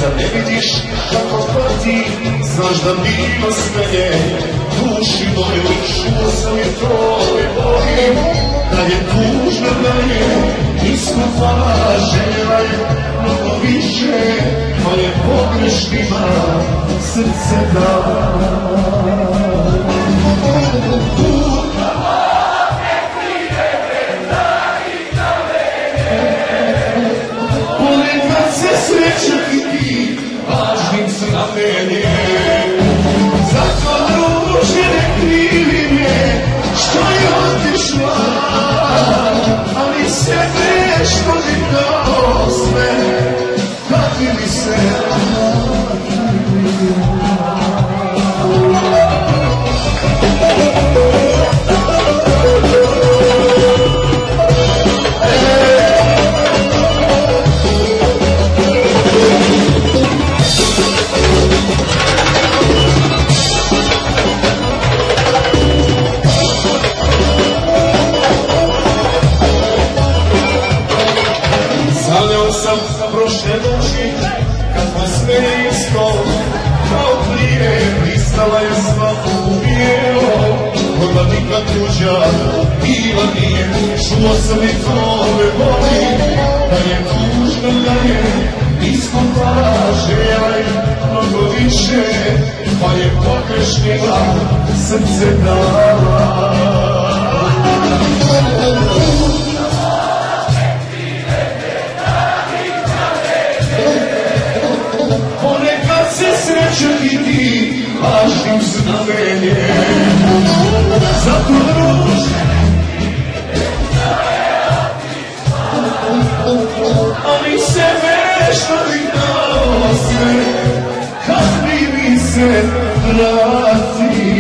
Zar ne vidiš kako pati, znaš da bilo smenje, duši moju čuo sam je tvoje boli, da je tužno da je iskupala željela je mnogo više, pa je pogrešnima srce dala. Sreća i ti, važnim znamenjem. Zato druže ne krivi me, što je otišla, ali sebe što mi dao sve, vrati mi se. Prošle noći, kad me sve isto, kao prije, pristala je svaku bijelo, koga nikad tuđa bila nije, čuo sam i tvoje boli, da je tužno da je iskupala željela je mnogo više, pa je pogrešnila srce dala. Sreća i ti, važnim znamenjem. Zato druže, ali sebe što bi dao sve, kad bi mi se vratila.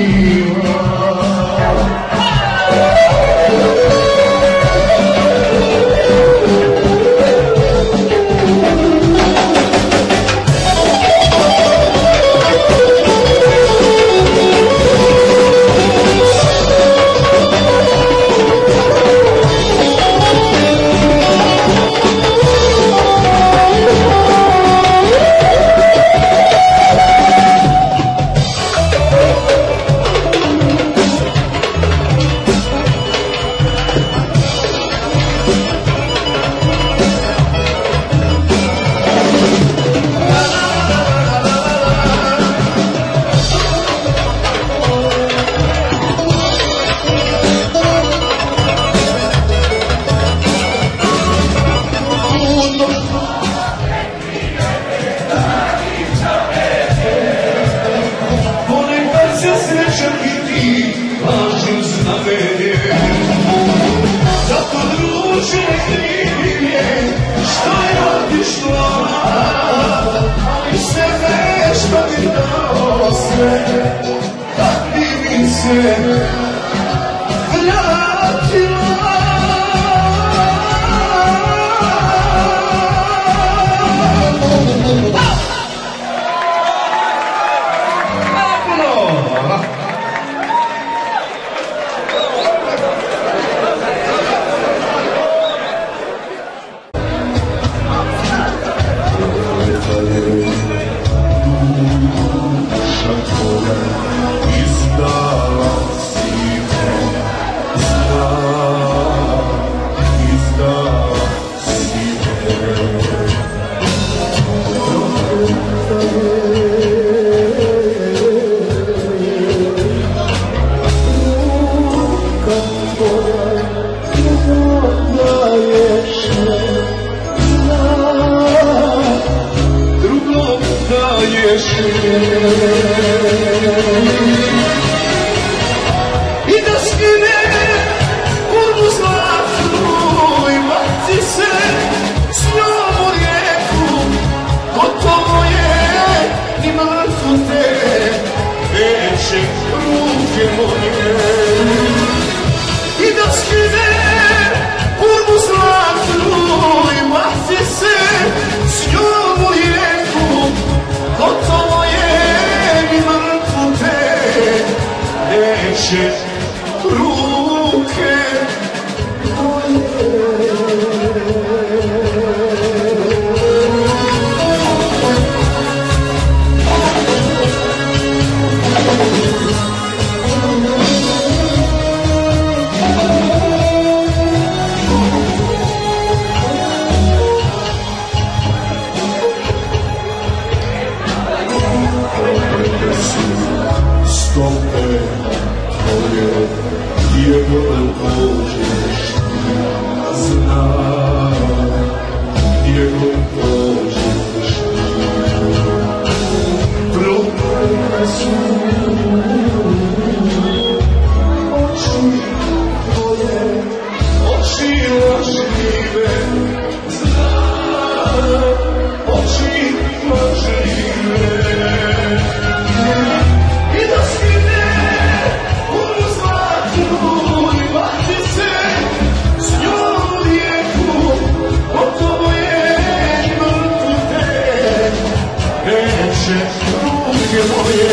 neće ruke moje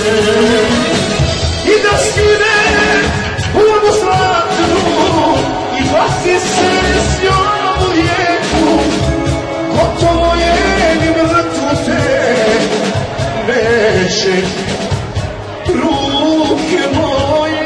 i da skine onu zlatnu i baci se s njom u rijeku. Gotovo je ni mrtvo te neće ruke moje.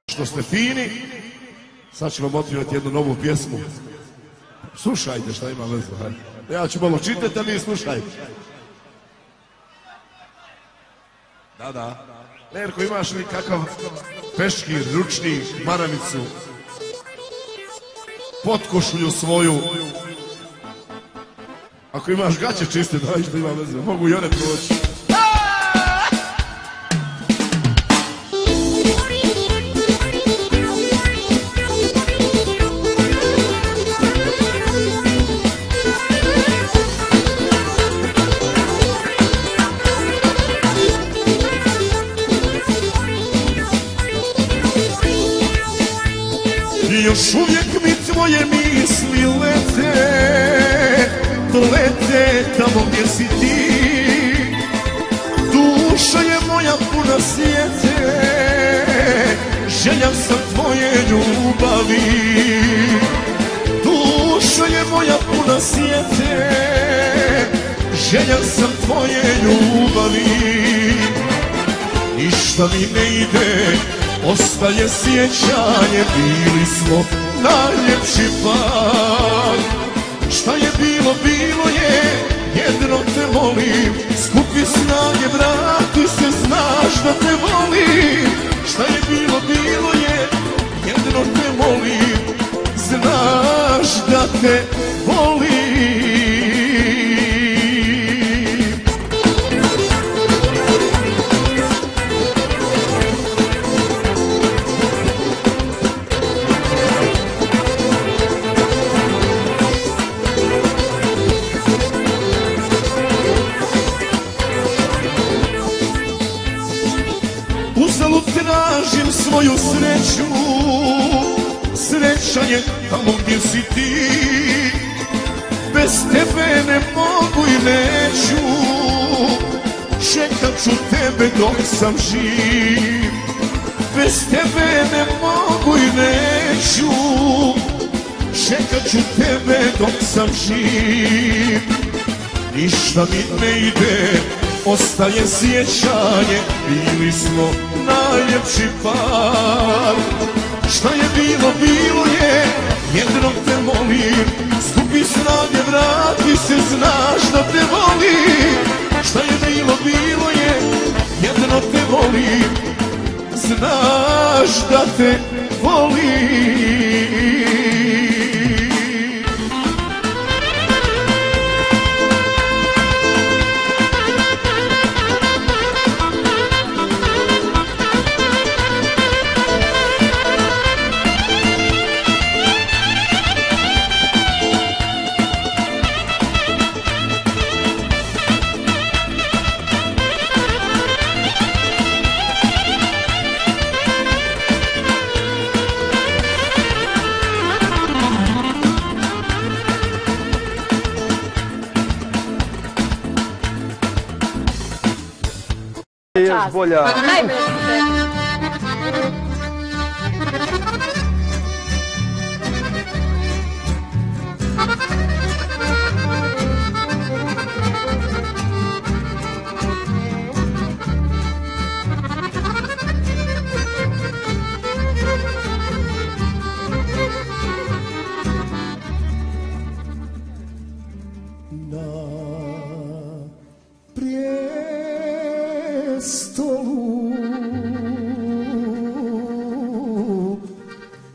Što ste fini, sad ću vam otvoriti jednu novu pjesmu. Slušajte šta ima veze. Ja ću malo čitati, a vi slušajte. Da. Lerko, imaš li kakav peškir, ručni, maramicu, potkošulju svoju? Ako imaš gaće čiste, daj što ima veze. Mogu i one proći. Još uvijek mi tvoje misli lete tamo gdje si ti. Duša je moja puna sjete, želja sam tvoje ljubavi. Duša je moja puna sjete, želja sam tvoje ljubavi. Ništa mi ne ide, ostaje sjećanje, bili smo najljepši par. Šta je bilo, bilo je, jedno te molim, skupi snage, vrati se, znaš da te volim. Šta je bilo, bilo je, jedno te molim, da te volim. Uzalud tražim svoju sreću, sreća je tamo gdje si ti. Bez tebe ne mogu i neću, čekat ću tebe dok sam živ. Bez tebe ne mogu i neću, čekat ću tebe dok sam živ. Ništa mi ne ide, ostaje sjećanje, bili smo najljepši par. Šta je bilo, bilo je, jednog te molim, skupi snage, vrati se, znaš da te volim. Šta je bilo, bilo je, jednog te volim, znaš da te volim. Još bolja.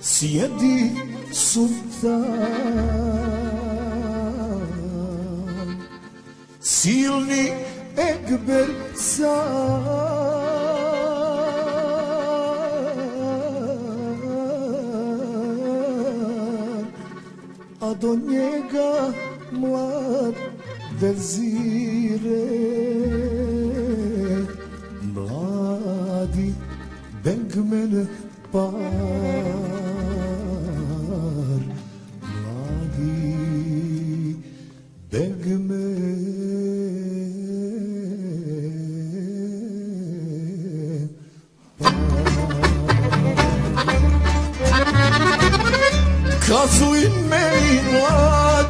Sjedi sultan, silni Ekber car, a do njega mlad vezire, mladi Begmen par. Kazuj meni mlad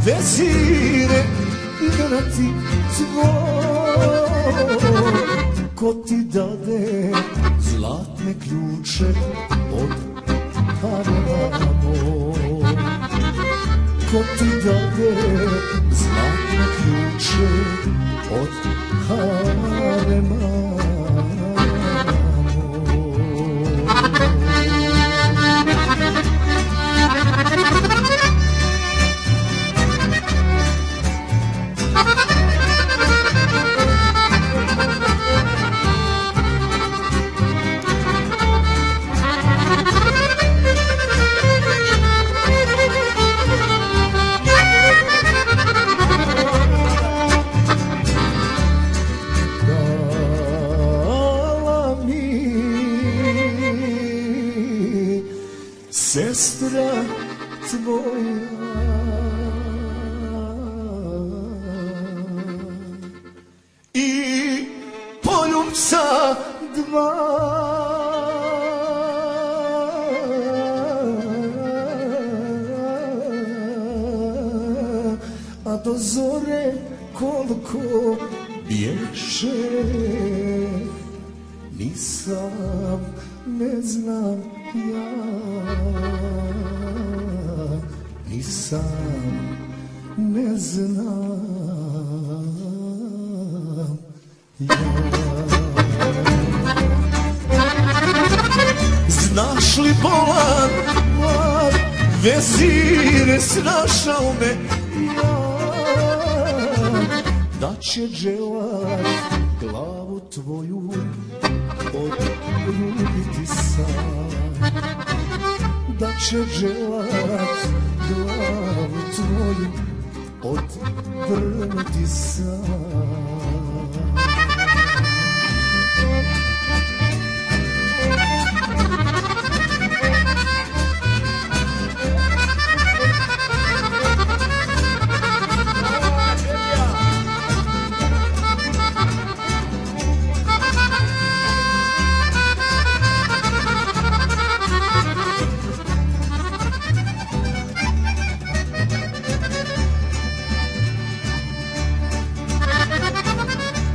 vezire, imena ti tvoj, ko ti dade zlatne ključe od harema moj, ko ti dade zlatne ključe od harema moj. Sestra tvoja i poljubca dva, a do zore koliko bješe, nisam, ne znam ja, nisam, ne znam ja. Znaš li bolan mlad vezire snašao me ja, da će dželat glavu tvoju odrubiti sam, da će dželat glavu tvoju odvrnuti sam.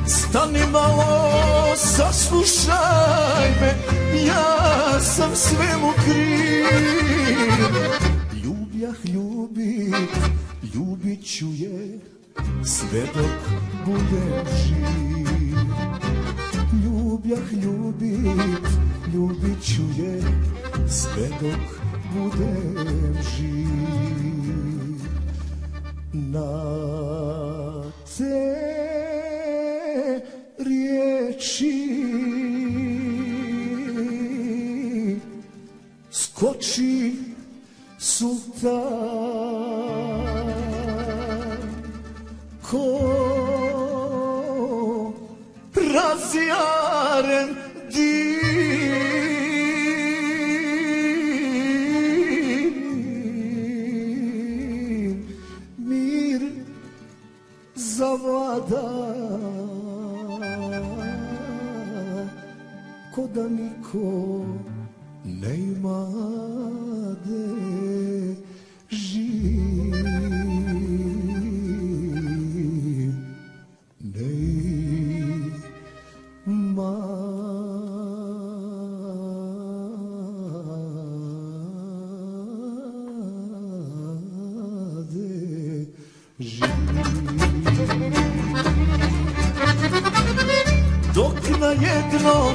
Stani malo, saslušaj me, ja sam svemu kriv. Ljubjah ljubit, ljubit ću je sve dok budem živ. Ljubjah ljubit, ljubit ću je sve dok budem živ. Na te riječi skoči sultan ko razjaren dim, mir zavlada ko da niko ne ima de živ, ne ima de živ. Dok na jednom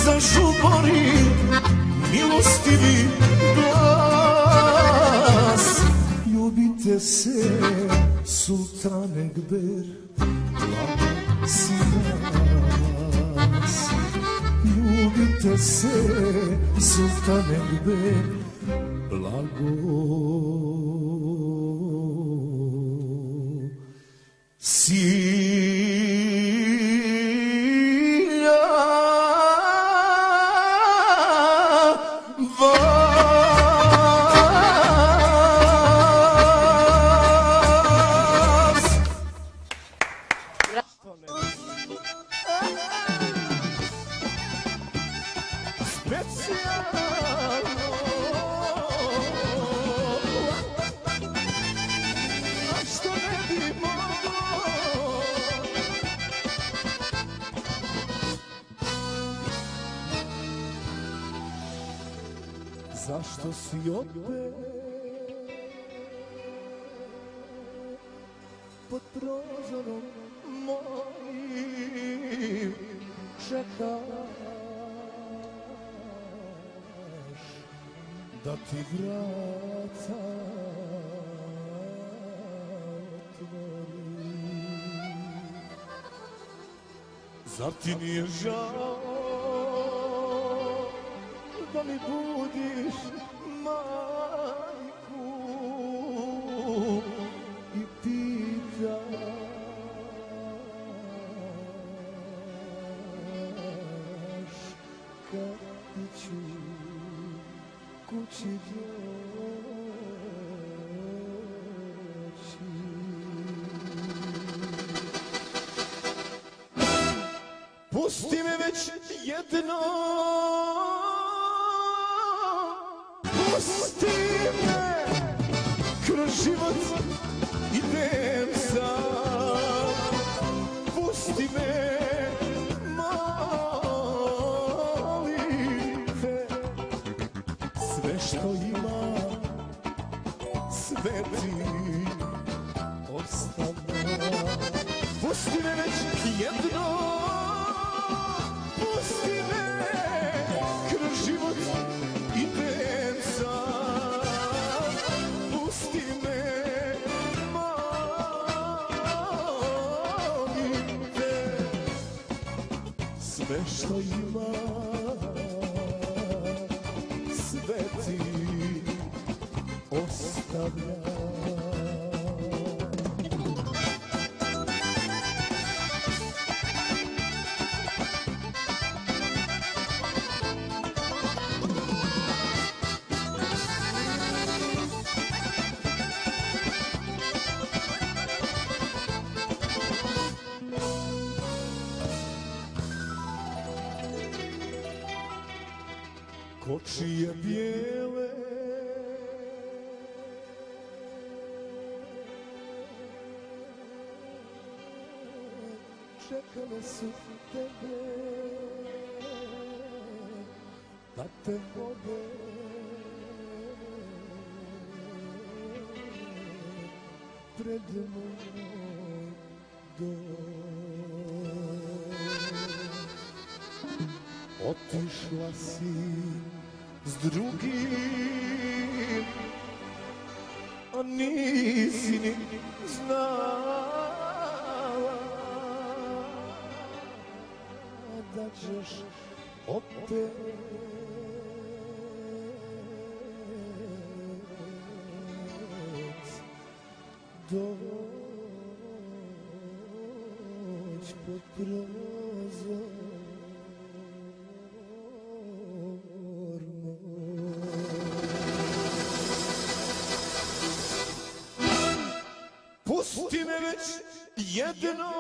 zažubori milostivi glas, ljubite se sultan Ekber, blago si nas. Ljubite se sultan Ekber, blago si. Zašto si opet pod prozorom mojim čekaš da ti vrata otvorim? Zar ti nije žao da mi budiš majku i pitaš kad ću kući doći? Pusti me već jedno, pusti me, kroz život idem sam. Pusti me, molim te, sve što ima, sve ti ostavlja. Pusti me već jedno, pusti me, kroz život idem sam. što ima, sve ti ostavlja. Kočije bijele čekale su tebe da te vode pred moj dom. Otišla si s drugim, a nisi ni znala da ćeš opet doć pod prozor. Pusti me već jedno,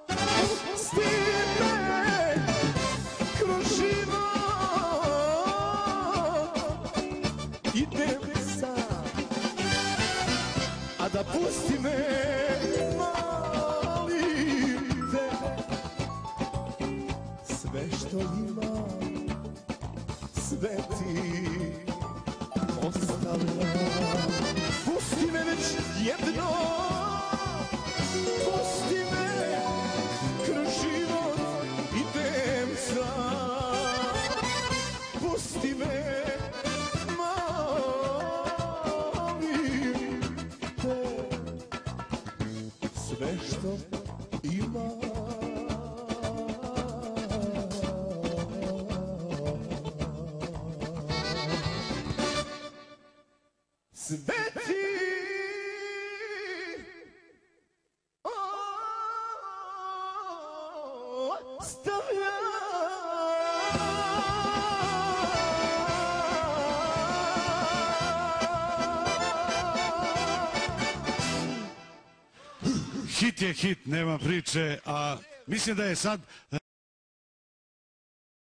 pusti me kroz život, idem sam, a da pusti me sve što imam, sve ti ostavljam. Pusti me već jedno, pusti me kroz život, idem sam. Pusti me, molim te, sve što imam. Sve ti ostavljam. Hit je hit, nema priče, a mislim da je sad